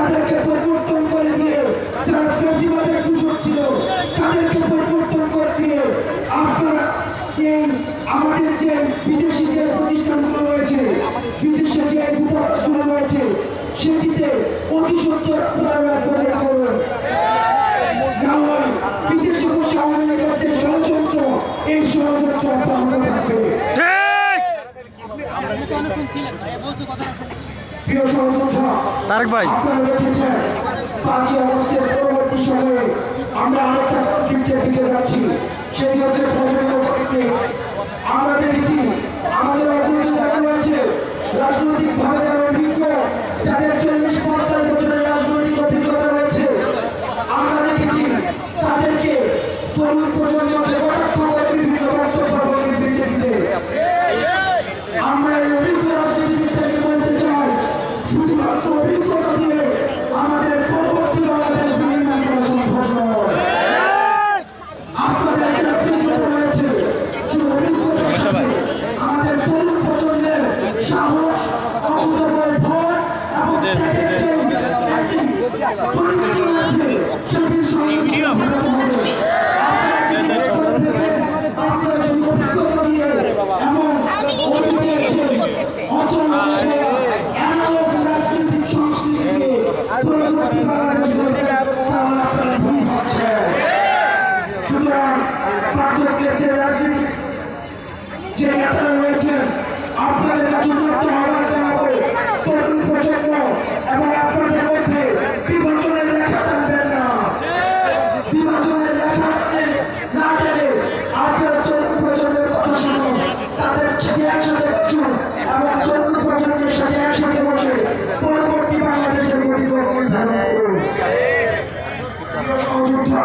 তাদেরকে পরিবর্তন করে দিয়ে যারা ফেসিবাদের দূষক ছিল তাদেরকে পরিবর্তন করে দিয়ে আপনারা এই আমাদের যে বিদেশি যে প্রতিষ্ঠানগুলো রয়েছে, বিদেশে যে দূতাবাসগুলো রয়েছে, সেটিতে অতি সত্তর আপনারা ব্যবহার করুন। না হয় বিদেশে বসে আওয়ামী লীগের যে ষড়যন্ত্র, এই ষড়যন্ত্র অব্যাহত থাকবে। প্রিয় সহযোদ্ধা তারেক ভাই, আপনারা দেখেছেন 5ই আগস্টের পরবর্তী সময়ে আমরা আরেকটা কনফ্লিক্টের দিকে যাচ্ছি, সেটি হচ্ছে প্রচন্ড কনফ্লিক্ট। আমরা দেখেছি আমাদের অগ্রজ যারা রয়েছে, রাজনৈতিকভাবে যারা অভিজ্ঞ, যাদের 40-50 বছরের রাজনৈতিক অভিজ্ঞতা রয়েছে, আমরা দেখেছি তাদেরকে তরুণ প্রজন্মকে কটাক্ষ করে বিভিন্ন বক্তব্য এবং বিবৃতি দিতে। আমরা এই অভিজ্ঞ রাজনীতিবিদদেরকে বলতে চাই, শুধুমাত্র অভিজ্ঞতা দিয়ে আমাদের পরবর্তী বাংলাদেশ নির্মাণ করা সম্ভব নয়। আপনাদের যে অভিজ্ঞতা রয়েছে, সেই অভিজ্ঞতার সাথে আমাদের তরুণ প্রজন্মের সাহস, অকুতোভয় ভয় এবং ত্যাগের যে একটি চরিত্র রয়েছে, সেটির সঙ্গে ঘটাতে হবে। আপনারা যদি অভিজ্ঞতা দিয়ে এমন অতীতের যে অচল হয়ে যাওয়া অ্যানালগ রাজনৈতিক সংস্কৃতিকে পরবর্তী বাংলাদেশ গড়বেন, তাহলে আপনারা ভুল ভাবছেন। সুতরাং পার্থক্যের যে রাজনীতিক যে নেতারা রয়েছেন, আপনাদের কাছে উন্নত আহ্বান জানাবো, তরুণ প্রজন্ম এবং আপনাদের মধ্যে বিভাজনের রেখা টানবেন না। বিভাজনের রেখা না টেনে আপনারা তরুণ প্রজন্মের কথা শুনুন, তাদের সাথে একসাথে বসুন এবং তরুণ প্রজন্মের সাথে একসাথে বসে পরবর্তী বাংলাদেশের পরিকল্পনা নির্ধারণ করুন। প্রিয় সহযোদ্ধা,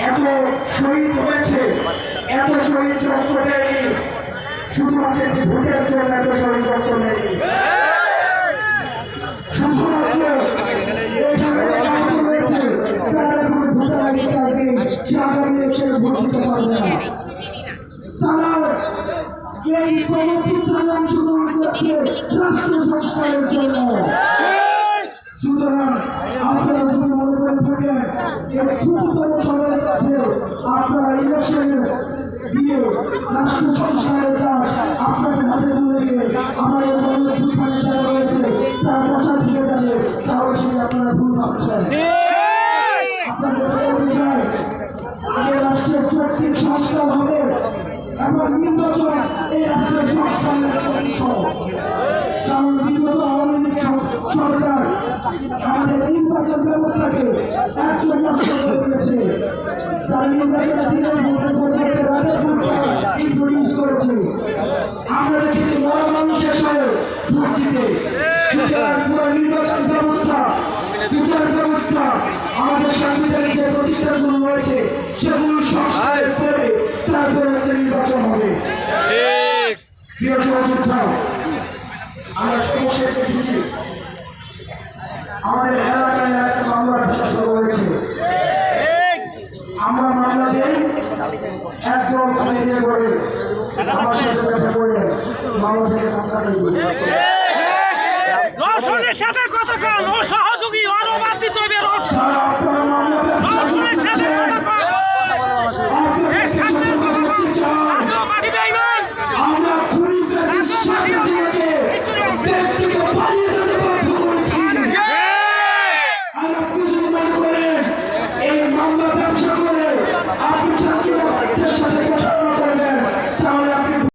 এত শহীদ হয়েছে, এত শহীদ রক্ত দেয়নি শুধুমাত্র একটি ভোটের জন্য, এত শহীদ রক্ত দেয়নি শুধুমাত্র এখানে আহত রয়েছে, তারা এখন ভোটার আইডি কার্ড নেই, সে আগামী ইলেকশনে ভোট দিতে পারবে না। তারা এই গণঅভ্যুত্থানে অংশগ্রহণ করেছে রাষ্ট্র সংস্কারের জন্য। সুতরাং আপনারা যদি মনে করে থাকেন এই দ্রুততম সময়ের মধ্যে আপনারা ইলেকশনের দিয়ে রাষ্ট্র সংস্কারের কাজ আপনাদের হাতে তুলে দিয়ে আমার এই গণঅভ্যুত্থানে যারা রয়েছে তারা বসা ফিরে যাবে, তাহলে সেটা আপনারা ভুল ভাবছেন। আপনাদের বলতে চাই, আগে রাষ্ট্রের চুক্তির সংস্কার হবে এবং নির্বাচন এই রাষ্ট্রের সংস্কারের অংশ। কারণ বিগত আওয়ামী লীগ সরকার আমাদের নির্বাচন ব্যবস্থাকে একদম নষ্ট করে দিয়েছে। তারা নির্বাচনের দিনের ভোটের পরিবর্তে রাতের ভোটটা ইন্ট্রোডিউস করেছে। আমরা দেখেছি বড় মানুষের সঙ্গে ভোট দিতে। সুতরাং পুরো নির্বাচন ব্যবস্থা, বিচার ব্যবস্থা, আমাদের সংবিধানের যে প্রতিষ্ঠানগুলো রয়েছে সেগুলো সংস্কারের পরে তারপরে হচ্ছে নির্বাচন হবে। প্রিয় সহযোদ্ধা, আমরা সমস্যা দেখেছি আমাদের এলাকায় এলাকায় মামলার ভাষা শুরু হয়েছে। আমরা মামলা দিই, একদম থানায় দিয়ে বলে আমার সাথে দেখা করলেন, মামলা থেকে টাকা নেই। সাথে কথা কন, ও সহযোগী আরো বাদ দিতে হবে। আপনারা মামলা